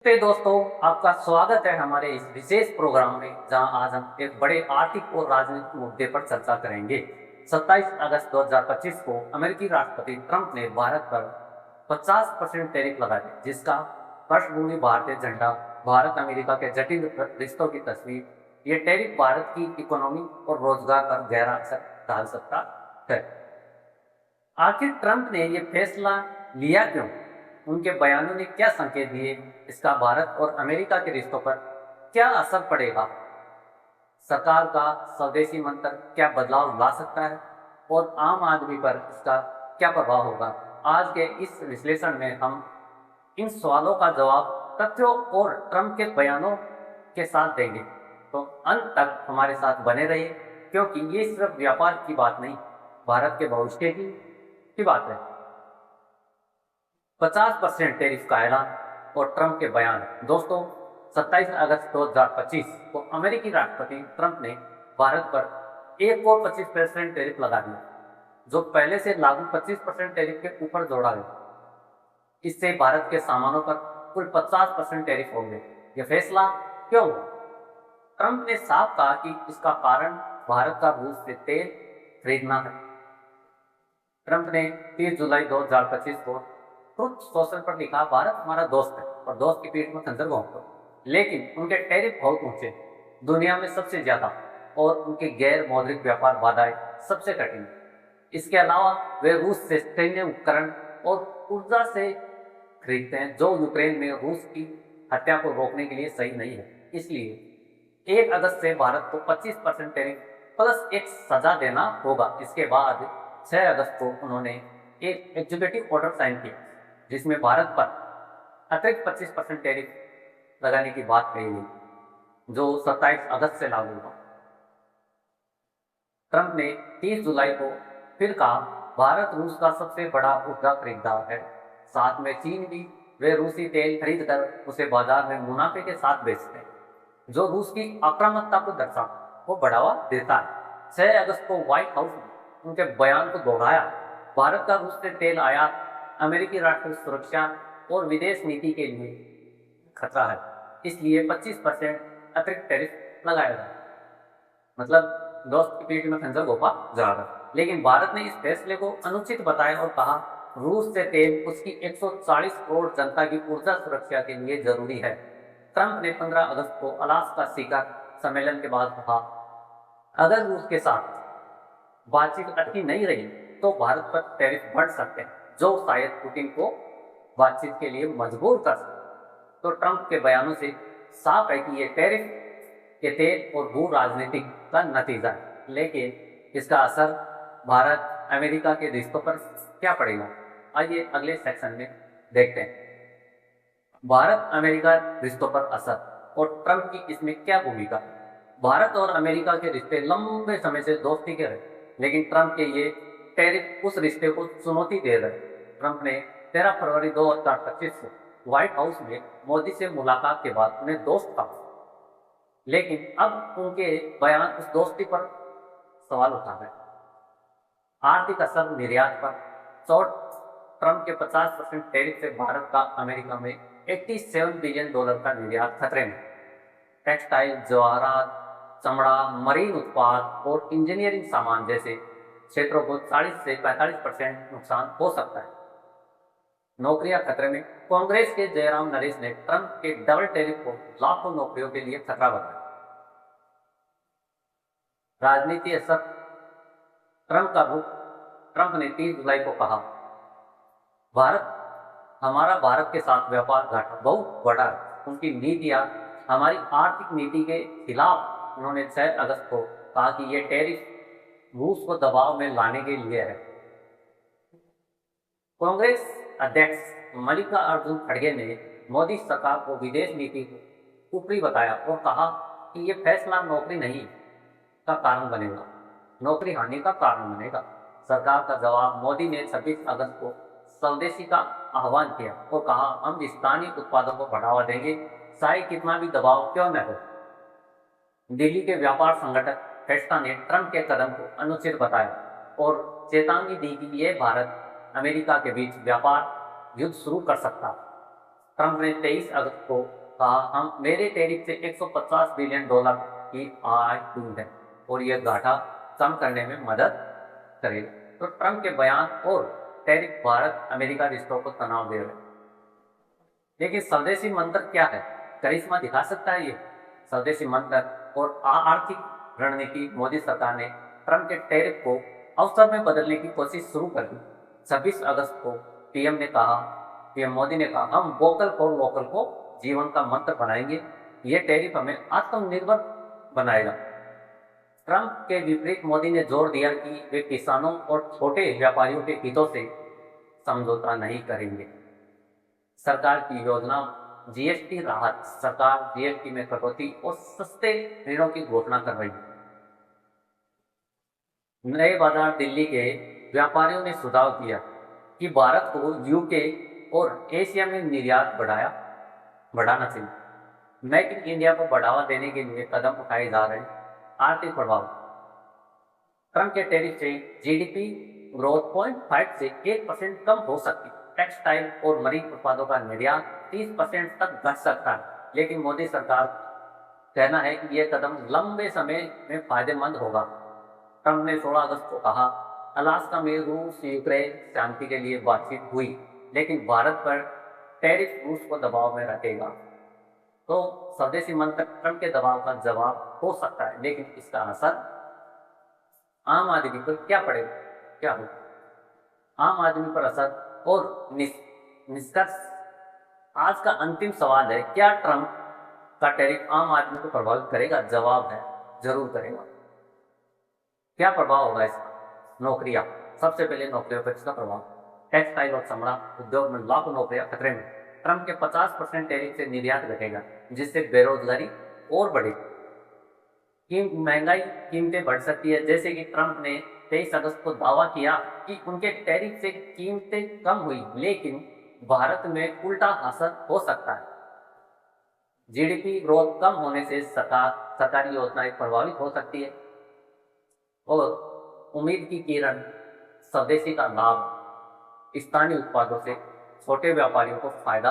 तो दोस्तों, आपका स्वागत है हमारे इस विशेष प्रोग्राम में, जहां आज हम एक बड़े आर्थिक और राजनीतिक मुद्दे पर चर्चा करेंगे। 27 अगस्त 2025 को अमेरिकी राष्ट्रपति ट्रंप ने भारत पर 50% टैरिफ लगा दी, जिसका पृष्ठभूमि भारतीय झंडा, भारत अमेरिका के जटिल रिश्तों की तस्वीर। ये टैरिफ भारत की इकोनॉमी और रोजगार पर गहरा असर डाल सकता है। आखिर ट्रंप ने यह फैसला लिया क्यों? उनके बयानों ने क्या संकेत दिए? इसका भारत और अमेरिका के रिश्तों पर क्या असर पड़ेगा? सरकार का स्वदेशी मंत्र क्या बदलाव ला सकता है और आम आदमी पर इसका क्या प्रभाव होगा? आज के इस विश्लेषण में हम इन सवालों का जवाब तथ्यों और ट्रंप के बयानों के साथ देंगे। तो अंत तक हमारे साथ बने रहिए, क्योंकि ये सिर्फ व्यापार की बात नहीं, भारत के भविष्य की बात है। 50% टैरिफ का ऐलान और ट्रंप के बयान। दोस्तों, 27 अगस्त 2025 को अमेरिकी राष्ट्रपति ट्रंप ने भारत पर एक और 25% टैरिफ लगा दिया, जो पहले से लागू 25% टैरिफ के ऊपर जोड़ा गया। इससे भारत के सामानों पर कुल 50% टैरिफ हो गए। यह फैसला क्यों हुआ? ट्रंप ने साफ कहा कि इसका कारण भारत का रूस से तेल खरीदना है। ट्रंप ने 30 जुलाई 2025 को ट्रुथ सोशल पर लिखा, भारत हमारा दोस्त है और दोस्त की पीठ में खंजर घोंप दो। लेकिन उनके टैरिफ बहुत ऊंचे, दुनिया में सबसे ज्यादा, और उनके गैर मौद्रिक व्यापार बाधाएं सबसे कठिन। इसके अलावा वे रूस से सैन्य उपकरण और ऊर्जा से खरीदते हैं, जो यूक्रेन में रूस की हत्या को रोकने के लिए सही नहीं है। इसलिए 1 अगस्त से भारत को 25% टैरिफ प्लस एक सजा देना होगा। इसके बाद 6 अगस्त को उन्होंने एक एग्जीक्यूटिव ऑर्डर साइन किया, जिसमें भारत पर अतिरिक्त 25% टैरिफ लगाने की बात कही गई, जो 27 अगस्त से लागू हुआ। ट्रंप ने 30 जुलाई को फिर कहा, भारत रूस का सबसे बड़ा ऊर्जा खरीदार है, साथ में चीन भी। वे रूसी तेल खरीद कर उसे बाजार में मुनाफे के साथ बेचते हैं, जो रूस की आक्रामकता को दर्शाता को बढ़ावा देता है। 6 अगस्त को व्हाइट हाउस ने उनके बयान को दोहराया, भारत का रूस से तेल आयात अमेरिकी राष्ट्रीय सुरक्षा और विदेश नीति के लिए खतरा है, इसलिए 25% अतिरिक्त टैरिफ लगाया जाए। मतलब दोस्त की पीठ में खंजर घोंपा जा रहा। लेकिन भारत ने इस फैसले को अनुचित बताया और कहा, रूस से तेल उसकी 140 करोड़ जनता की ऊर्जा सुरक्षा के लिए जरूरी है। ट्रंप ने 15 अगस्त को अलास्का शिखर सम्मेलन के बाद कहा, अगर रूस के साथ बातचीत अटकी नहीं रही तो भारत पर टैरिफ बढ़ सकते हैं, जो शायद पुतिन को बातचीत के लिए मजबूर कर सकते। तो ट्रंप के बयानों से साफ है कि ये टैरिफ के तेल और भू राजनीतिक का नतीजा है, लेकिन इसका असर भारत अमेरिका के रिश्तों पर क्या पड़ेगा? आइए अगले सेक्शन में देखते हैं। भारत अमेरिका रिश्तों पर असर और ट्रंप की इसमें क्या भूमिका? भारत और अमेरिका के रिश्ते लंबे समय से दोस्ती के रहे, लेकिन ट्रंप के ये टैरिफ उस रिश्ते को चुनौती दे रहे। ट्रंप ने 13 फरवरी 2025 को व्हाइट हाउस में मोदी से मुलाकात के बाद उन्हें दोस्त कहा, लेकिन अब उनके बयान उस दोस्ती पर सवाल उठा रहे। आर्थिक असर निर्यात पर। ट्रंप के 50% टैरिफ से भारत का अमेरिका में $87 बिलियन का निर्यात खतरे में। टेक्सटाइल, जवाहरात, चमड़ा, मरीन उत्पाद और इंजीनियरिंग सामान जैसे क्षेत्रों को 40 से 45% नुकसान हो सकता है। नौकरियां खतरे में। कांग्रेस के जयराम नरेश ने ट्रंप के डबल टैरिफ को लाखों नौकरियों के लिए खतरा बताया। राजनीति असर। ट्रंप का रुख। ट्रंप ने 30 जुलाई को कहा, भारत के साथ व्यापार घाटा बहुत बड़ा है। उनकी नीतियां हमारी आर्थिक नीति के खिलाफ। उन्होंने 6 अगस्त को कहा कि यह टैरिफ रूस को दबाव में लाने के लिए है। कांग्रेस अध्यक्ष मल्लिकार्जुन खड़गे ने मोदी सरकार को विदेश नीति को ऊपरी बताया और कहा कि यह फैसला नौकरी नहीं का कारण बनेगा, नौकरी हानि का कारण बनेगा। सरकार का जवाब। मोदी ने 26 अगस्त को स्वदेशी का आह्वान किया और कहा, हम स्थानीय उत्पादों को बढ़ावा देंगे, चाहे कितना भी दबाव क्यों न हो। दिल्ली के व्यापार संगठक फेस्टा ने ट्रंप के कदम को अनुचित बताया और चेतावनी दी कि यह भारत अमेरिका के बीच व्यापार युद्ध शुरू कर सकता। ट्रंप ने 23 अगस्त को कहा, हम मेरे टैरिफ से $150 बिलियन की आय हुई है और यह घाटा कम करने में मदद करेगा। तो ट्रंप के बयान और टैरिफ भारत अमेरिका रिश्तों को तनाव दे रहे हैं। लेकिन स्वदेशी मंत्र क्या है? करिश्मा दिखा सकता है ये स्वदेशी मंत्र और आर्थिक रणनीति? मोदी सरकार ने ट्रंप के टैरिफ को अवसर में बदलने की कोशिश शुरू कर दी। 26 अगस्त को पीएम मोदी ने कहा, हम वोकल फॉर लोकल को जीवन का मंत्र बनाएंगे, ये टैरिफ हमें आत्मनिर्भर बनाएगा। ट्रंप के विपरीत मोदी ने जोर दिया कि वे किसानों और छोटे व्यापारियों के हितों से समझौता नहीं करेंगे। सरकार की योजना जीएसटी राहत, सरकार जीएसटी में कटौती और सस्ते ऋणों की घोषणा कर रही है। नए बाजार दिल्ली के व्यापारियों ने सुझाव दिया कि भारत को यूके और एशिया में निर्यात बढ़ाना चाहिए। मेक इन इंडिया को बढ़ावा देने के लिए कदम उठाए जा रहे हैं। आर्थिक प्रभाव, ट्रंप के टैरिफ से जीडीपी ग्रोथ 0.5 से 1% कम हो सकती है। टेक्सटाइल और मरीन उत्पादों का निर्यात 30% तक घट सकता है, लेकिन मोदी सरकार कहना है कि यह कदम लंबे समय में फायदेमंद होगा। ट्रंप ने 16 अगस्त को कहा, अलास्का में रूस यूक्रेन शांति के लिए बातचीत हुई, लेकिन भारत पर टैरिफ रूस को दबाव में रखेगा। तो स्वदेशी मंत्र ट्रंप के दबाव का जवाब हो सकता है, लेकिन इसका असर आम आदमी पर क्या पड़ेगा, क्या हो आम आदमी पर असर और निष्कर्ष। आज का अंतिम सवाल है, क्या ट्रंप का टैरिफ आम आदमी को प्रभावित करेगा? जवाब है, जरूर करेगा। क्या प्रभाव होगा इसका? नौकरियां, सबसे पहले नौकरियों पर इसका प्रभाव। टेक्सटाइल और चमड़ा उद्योग में लाखों नौकरियां खतरे में। ट्रंप के 50% टैरिफ से निर्यात घटेगा, जिससे बेरोजगारी और बढ़ेगी। महंगाई, कीमतें बढ़ सकती है, जैसे कि ट्रंप ने 23 अगस्त को दावा किया कि उनके टैरिफ से कीमतें कम हुई, लेकिन भारत में उल्टा असर हो सकता है। जीडीपी ग्रोथ कम होने से सरकारी योजनाएं प्रभावित हो सकती है और उम्मीद की किरण, स्वदेशी का लाभ, स्थानीय उत्पादों से छोटे व्यापारियों को फायदा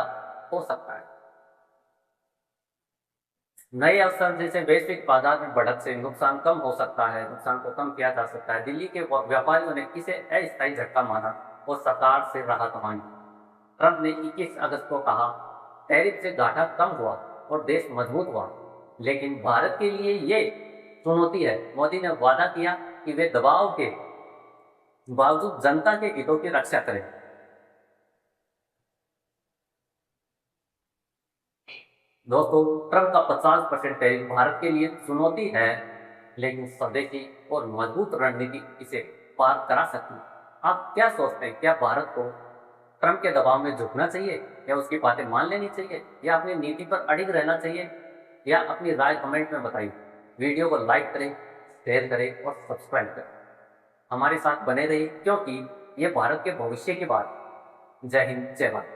हो सकता है। नए अवसर जैसे वैश्विक बाजार में बढ़त से नुकसान कम हो सकता है, नुकसान को कम किया जा सकता है। दिल्ली के व्यापारियों ने इसे अस्थायी झटका माना और सरकार से राहत मांगी। ट्रंप ने 21 अगस्त को कहा, टैरिफ से घाटा कम हुआ और देश मजबूत हुआ, लेकिन भारत के लिए ये चुनौती है। मोदी ने वादा किया कि वे दबाव के बावजूद जनता के हितों की रक्षा करें। दोस्तों, ट्रंप का 50% टैरिफ भारत के लिए चुनौती है, लेकिन स्वदेशी और मजबूत रणनीति इसे पार करा सकती है। आप क्या सोचते हैं? क्या भारत को ट्रंप के दबाव में झुकना चाहिए, या उसकी बातें मान लेनी चाहिए, या अपनी नीति पर अडिग रहना चाहिए? या अपनी राय कमेंट में बताइए। वीडियो को लाइक करें, शेयर करें और सब्सक्राइब करें। हमारे साथ बने रहिए, क्योंकि ये भारत के भविष्य की बात। जय हिंद, जय भारत।